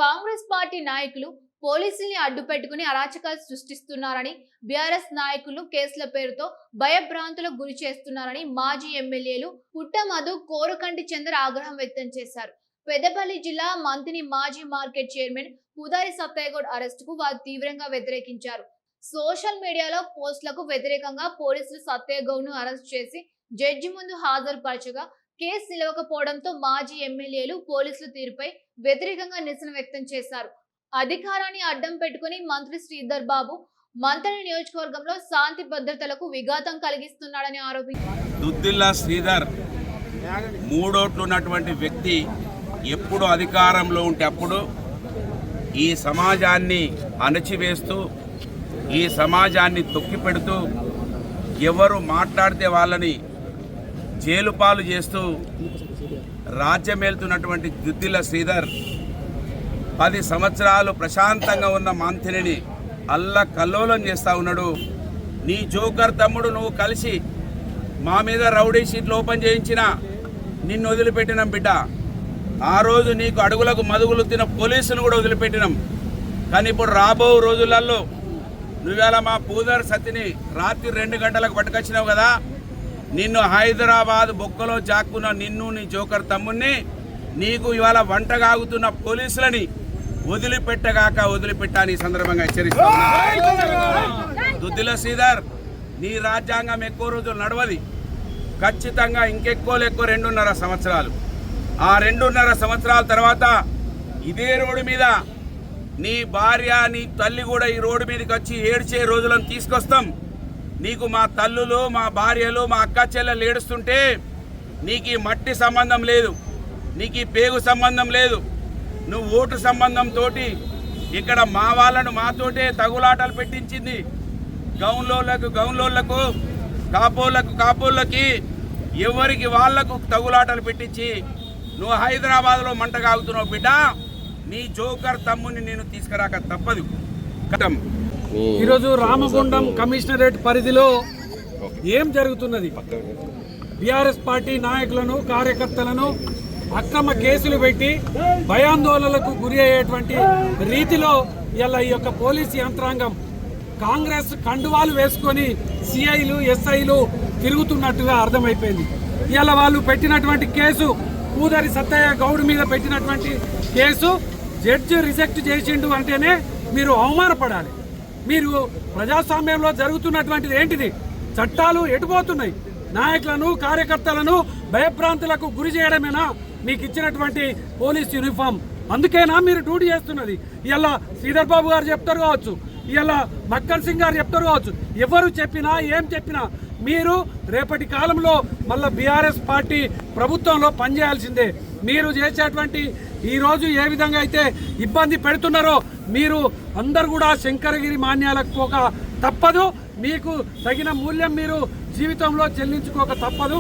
Congress party నాయకులు పోలీసుల్ని అడ్డుపెట్టుకుని అరాచకాలు సృష్టిస్తున్నారని, బీఆర్ఎస్ నాయకులు కేసుల పేరుతో భయభ్రాంతులకు గురి చేస్తున్నారని మాజీ ఎమ్మెల్యేలు పుట్టమధు, కోరుకంటి చంద్ర ఆగ్రహం వ్యక్తం చేశారు. పెద్దపల్లి జిల్లా మంతిని మాజీ మార్కెట్ చైర్మన్ పుదారి సత్తయ్యగౌడ్ అరెస్టుకు వారు తీవ్రంగా వ్యతిరేకించారు. సోషల్ మీడియాలో పోస్టులకు వ్యతిరేకంగా పోలీసులు సత్తయ్యగౌడ్ ను అరెస్ట్ చేసి జడ్జి ముందు హాజరుపరచగా కేసు నిలవకపోవడంతో మాజీ ఎమ్మెల్యేలు పోలీసుల తీరుపై వ్యతిరేకంగా నిరసన వ్యక్తం చేశారు. అధికారాన్ని అడ్డం పెట్టుకుని మంత్రి శ్రీధర్ బాబు మంత్రి నియోజకవర్గంలో శాంతి భద్రతలకు విఘాతం కలిగిస్తున్నాడని ఆరోపించారు. దుద్దిల్లా శ్రీధర్ మూడోట్లున్నటువంటి వ్యక్తి ఎప్పుడు అధికారంలో ఉంటే అప్పుడు ఈ సమాజాన్ని అణచివేస్తూ, ఈ సమాజాన్ని తొక్కిపెడుతూ, ఎవరు మాట్లాడితే వాళ్ళని జైలు పాలు చేస్తూ రాజ్యమేలుతున్నటువంటి దుద్దిల్ల శ్రీధర్ 10 సంవత్సరాలు ప్రశాంతంగా ఉన్న మంత్రిని అల్లకల్లోలం చేస్తూ ఉన్నాడు. నీ జోకర్ తమ్ముడు నువ్వు కలిసి మా మీద రౌడీ షీట్లు ఓపెన్ చేయించిన నిన్ను వదిలిపెట్టినాం బిడ్డ. ఆ రోజు నీకు అడుగులకు మదుగులు తిన్న పోలీసును కూడా వదిలిపెట్టినాం. కానీ ఇప్పుడు రాబో రోజులలో నువ్వేళ మా పూదర్ సత్తిని రాత్రి 2 గంటలకు పట్టుకొచ్చినావు కదా, నిన్ను హైదరాబాద్ బొక్కలో జాక్కున్న నిన్ను, నీ జోకర్ తమ్ముడిని, నీకు ఇవాళ వంటగాగుతున్న పోలీసులని వదిలిపెట్టాని సందర్భంగా హెచ్చరిస్తా ఉన్నా. దుద్దిల్ల శ్రీధర్, నీ రాజ్యాంగం ఎక్కువ రోజులు నడవది. ఖచ్చితంగా ఇంకెక్కువ 2.5 సంవత్సరాలు. ఆ 2.5 సంవత్సరాల తర్వాత ఇదే రోడ్డు మీద నీ భార్య, నీ తల్లి కూడా ఈ రోడ్డు మీదకి వచ్చి ఏడ్చే రోజులను తీసుకొస్తాం. నీకు మా తల్లులు, మా భార్యలు, మా అక్క చెల్లెలు ఏడుస్తుంటే నీకు ఈ మట్టి సంబంధం లేదు, నీకు ఈ పేగు సంబంధం లేదు. నువ్వు ఓటు సంబంధంతో ఇక్కడ మా వాళ్ళను మాతోటే తగులాటలు పెట్టించింది. గౌన్లోళ్లకు, కాపోళ్ళకి ఎవరికి వాళ్లకు తగులాటలు పెట్టించి నువ్వు హైదరాబాద్లో మంటగాగుతున్నావు బిడ్డ. నీ జోకర్ తమ్ముని నేను తీసుకురాక తప్పదు. ఈరోజు రామగుండం కమిషనరేట్ పరిధిలో ఏం జరుగుతున్నది? బీఆర్ఎస్ పార్టీ నాయకులను, కార్యకర్తలను అక్రమ కేసులు పెట్టి భయాందోళనలకు గురి అయ్యేటువంటి రీతిలో ఇలా ఈ యొక్క పోలీసు యంత్రాంగం కాంగ్రెస్ కండువాలు వేసుకొని సిఐలు, ఎస్ఐలు తిరుగుతున్నట్టుగా అర్థమైపోయింది. ఇలా వాళ్ళు పెట్టినటువంటి కేసు, పూదరి సత్తయ్య గౌడ్ మీద పెట్టినటువంటి కేసు జడ్జి రిజెక్ట్ చేసిండు అంటేనే మీరు అవమానపడాలి. మీరు ప్రజాస్వామ్యంలో జరుగుతున్నటువంటిది ఏంటిది? చట్టాలు ఎటుపోతున్నాయి? నాయకులను, కార్యకర్తలను భయభ్రాంతులకు గురి చేయడమేనా మీకు ఇచ్చినటువంటి పోలీస్ యూనిఫామ్? అందుకేనా మీరు డ్యూటీ చేస్తున్నది? ఇలా శ్రీధర్ బాబు గారు చెప్తారు కావచ్చు, ఇలా మక్కన్ సింగ్ గారు చెప్తారు కావచ్చు, ఎవరు చెప్పినా ఏం చెప్పినా మీరు రేపటి కాలంలో మళ్ళీ బీఆర్ఎస్ పార్టీ ప్రభుత్వంలో పనిచేయాల్సిందే. మీరు చేసేటువంటి ఈరోజు ఏ విధంగా అయితే ఇబ్బంది పెడుతున్నారో మీరు అందరు కూడా శంకరగిరి మాన్యాలకు పోక తప్పదు. మీకు తగిన మూల్యం మీరు జీవితంలో చెల్లించుకోక తప్పదు.